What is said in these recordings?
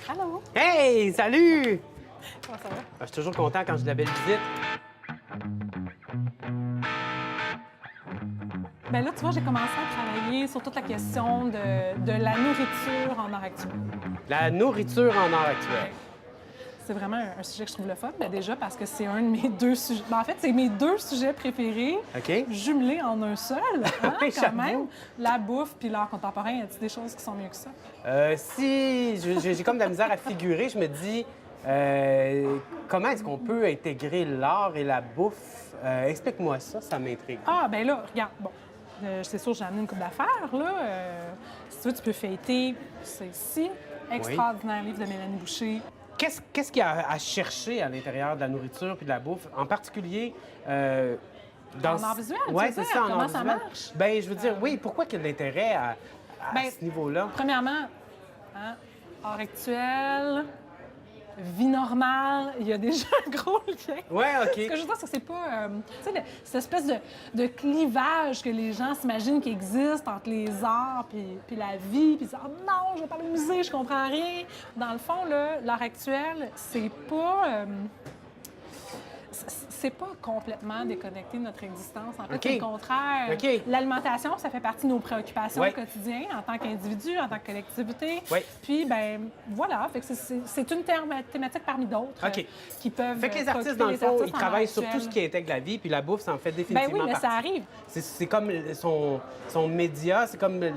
Allô? Hey, salut! Comment ça va? Je suis toujours content quand j'ai de la belle visite. Bien là, tu vois, j'ai commencé à travailler sur toute la question de la nourriture en art actuel. La nourriture en art actuel. C'est vraiment un sujet que je trouve le fun. Bien, déjà parce que c'est un de mes deux sujets. En fait, c'est mes deux sujets préférés, OK. jumelés en un seul, hein, Oui, quand j'avoue. même. La bouffe puis l'art contemporain, y a-t-il des choses qui sont mieux que ça? Si j'ai comme de la misère à figurer, je me dis comment est-ce qu'on peut intégrer l'art et la bouffe? Explique-moi ça m'intrigue. Ah, ben là, regarde, bon, c'est sûr, j'ai amené une coupe d'affaires, là. Si tu veux, tu peux feuilleter ceci. Extraordinaire livre de Mélanie Boucher. Qu'est-ce qu'il y a à chercher à l'intérieur de la nourriture puis de la bouffe, en particulier dans En art visuel, tu ouais, veux c'est dire? ça, en Comment art ça visuel. marche? Ben, je veux dire, oui, pourquoi qu'il y a de l'intérêt à Ben, ce niveau-là? Premièrement, hein, art actuel, vie normale, il y a déjà un gros lien. Ouais, OK. Ce que je veux dire, c'est que c'est pas... tu sais, cette espèce de clivage que les gens s'imaginent qui existe entre les arts puis la vie, puis ils disent « Oh non, je vais pas au musée, je comprends rien ». Dans le fond, là, l'art actuel, c'est pas... c'est pas complètement déconnecté de notre existence. En fait, OK. c'est le contraire. OK. L'alimentation, ça fait partie de nos préoccupations Ouais. au quotidien, en tant qu'individu, en tant que collectivité. Ouais. Puis, ben voilà, fait que c'est une thématique parmi d'autres OK. qui peuvent Fait que les artistes, préoccuper dans le les fond, artistes ils en travaillent art sur tout actuel. ce qui intègre la vie, puis la bouffe, ça en fait Ben définitivement oui, mais ça partie. arrive. C'est comme son média, c'est comme Ben,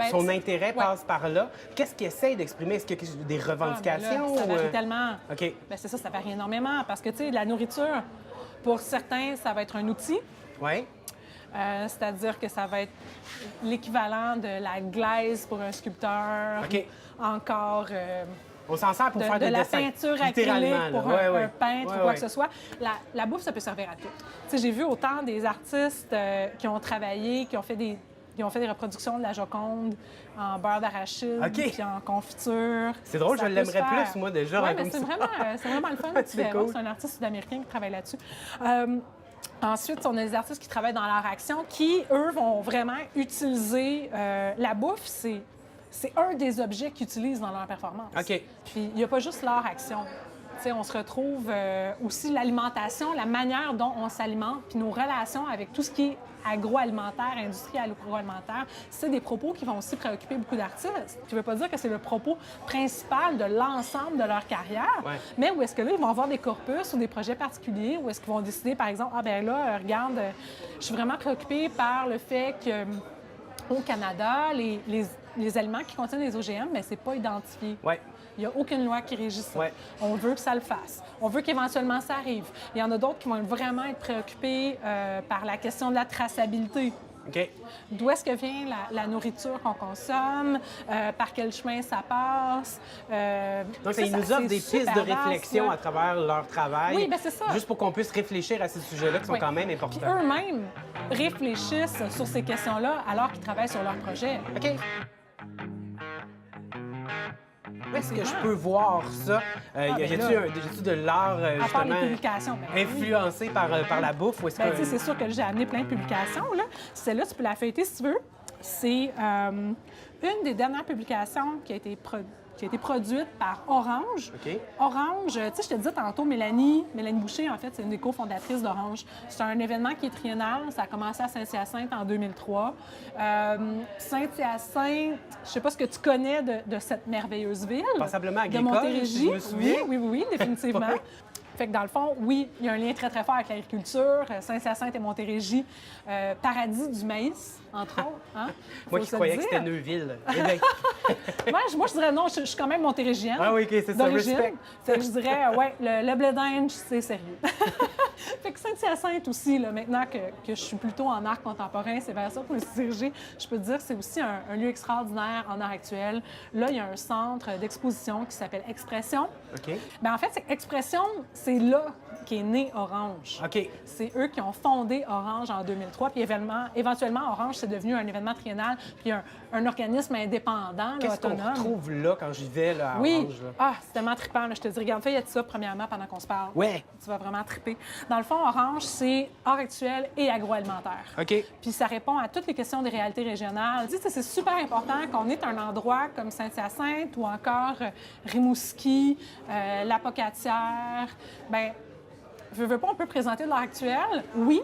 son c'est- intérêt ouais. passe par là. Qu'est-ce qu'il essaie d'exprimer? Est-ce qu'il y a des Ah, ben là, revendications? ça varie ou, tellement. OK. Ben c'est ça varie énormément. Parce que, tu sais, la nourriture, pour certains, ça va être un outil. Oui? C'est-à-dire que ça va être l'équivalent de la glaise pour un sculpteur. OK. Encore On s'en sert pour faire de des la dessins. peinture littéralement, acrylique là. pour Ouais, ouais. un peintre Ouais, ou quoi ouais. que ce soit. La bouffe, ça peut servir à tout. Tu sais, j'ai vu autant des artistes qui ont travaillé, qui ont fait des reproductions de la Joconde en beurre d'arachide, OK. puis en confiture. C'est drôle, Ça je peut se l'aimerais faire. plus, moi, déjà, Oui, comme mais c'est ça. vraiment le fun. Tu C'est verras, cool. c'est un artiste sud-américain qui travaille là-dessus. Ensuite, on a des artistes qui travaillent dans l'art action qui, eux, vont vraiment utiliser la bouffe. C'est un des objets qu'ils utilisent dans leur performance. OK. Puis, il n'y a pas juste l'art action. Tu sais, on se retrouve aussi l'alimentation, la manière dont on s'alimente, puis nos relations avec tout ce qui est agroalimentaire, industrie agroalimentaire. C'est des propos qui vont aussi préoccuper beaucoup d'artistes. Je ne veux pas dire que c'est le propos principal de l'ensemble de leur carrière, Ouais. mais où est-ce que là, ils vont avoir des corpus ou des projets particuliers, où est-ce qu'ils vont décider, par exemple, ah ben là, regarde, je suis vraiment préoccupée par le fait que au Canada, les aliments qui contiennent des OGM, mais c'est pas identifié. Oui. Il n'y a aucune loi qui régit ça. Ouais. On veut que ça le fasse. On veut qu'éventuellement ça arrive. Il y en a d'autres qui vont vraiment être préoccupés par la question de la traçabilité. OK. D'où est-ce que vient la nourriture qu'on consomme? Par quel chemin ça passe? Donc, ça, ils nous offrent c'est des super pistes de vaste, réflexion là. à travers leur travail. Oui, ben c'est ça. Juste pour qu'on puisse réfléchir à ces sujets-là qui sont Oui. quand même Puis importants. eux-mêmes réfléchissent sur ces questions-là alors qu'ils travaillent sur leur projet. OK. Où est-ce que je peux voir ça? ben y a-tu là, de l'art, À part les justement, publications. Ben oui. influencé par la bouffe? Ou est-ce Ben, que... tu sais, c'est sûr que j'ai amené plein de publications. Là. Celle-là, tu peux la feuilleter si tu veux. C'est une des dernières publications qui a été produite par Orange. OK. Orange, tu sais, je te disais tantôt, Mélanie Boucher, en fait, c'est une des cofondatrices d'Orange. C'est un événement qui est triennal. Ça a commencé à Saint-Hyacinthe en 2003. Saint-Hyacinthe, je sais pas ce que tu connais de cette merveilleuse ville. Passablement De agricole, Montérégie. si je me souviens. Oui, définitivement. Ouais. Fait que dans le fond, oui, il y a un lien très, très fort avec l'agriculture. Saint-Hyacinthe et Montérégie, paradis du maïs, entre autres. Hein? Moi Faut qui se croyais que dire. c'était Neuville. Eh bien, Moi, je dirais non, je suis quand même montérégienne. Ah oui, OK, c'est ça, d'origine. respect. Fait que je dirais, ouais, le blé d'Inde, c'est sérieux. Fait que Saint-Hyacinthe aussi, là, maintenant que je suis plutôt en art contemporain, c'est vers ça que je me suis dirigée. Je peux te dire que c'est aussi un lieu extraordinaire en art actuel. Là, il y a un centre d'exposition qui s'appelle Expression. OK. Bien, en fait, Expression, c'est là qu'est né Orange. OK. C'est eux qui ont fondé Orange en 2003. Puis éventuellement, Orange, c'est devenu un événement triennal, puis un organisme indépendant, là, Qu'est-ce qu'on autonome. retrouve là quand j'y vais là, à Oui. Orange? Là? Ah, c'est tellement trippant. Là. Je te dis, regarde, fais de ça premièrement pendant qu'on se parle. Ouais. Tu vas vraiment tripper. Dans le fond, Orange, c'est art actuel et agroalimentaire. OK. Puis ça répond à toutes les questions des réalités régionales. Tu sais, c'est super important qu'on ait un endroit comme Saint-Hyacinthe ou encore Rimouski, la Pocatière. Bien, veux pas, on peut présenter de l'art actuel, oui,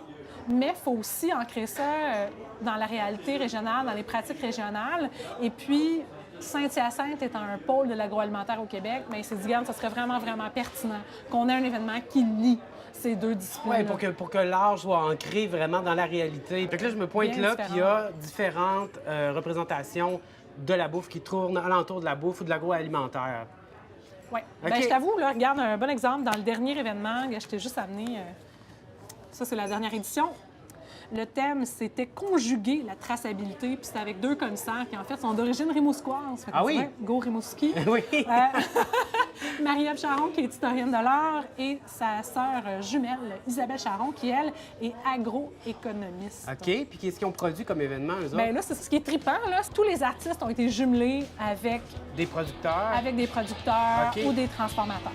mais il faut aussi ancrer ça dans la réalité régionale, dans les pratiques régionales. Et puis, Saint-Hyacinthe étant un pôle de l'agroalimentaire au Québec, bien, il s'est dit, regarde, ça serait vraiment, vraiment pertinent qu'on ait un événement qui lie ces deux disciplines. Oui, pour que l'art soit ancré vraiment dans la réalité. Fait que là, je me pointe Bien là, différent. puis il y a différentes représentations de la bouffe qui tournent alentour de la bouffe ou de l'agroalimentaire. Oui. OK. Bien, je t'avoue, là, regarde un bon exemple. Dans le dernier événement, je t'ai juste amené... ça, c'est la dernière édition. Le thème, c'était conjuguer la traçabilité, puis c'était avec deux commissaires qui, en fait, sont d'origine rimousquoise. Fait que Ah tu oui? vois, Go Rimouski. Oui. Marie-Ève Charon, qui est historienne de l'art, et sa sœur jumelle, Isabelle Charon, qui, elle, est agroéconomiste. OK. Puis qu'est-ce qu'ils ont produit comme événement, eux autres? Bien là, c'est ce qui est trippant, là. Tous les artistes ont été jumelés avec Des producteurs. des producteurs OK. ou des transformateurs.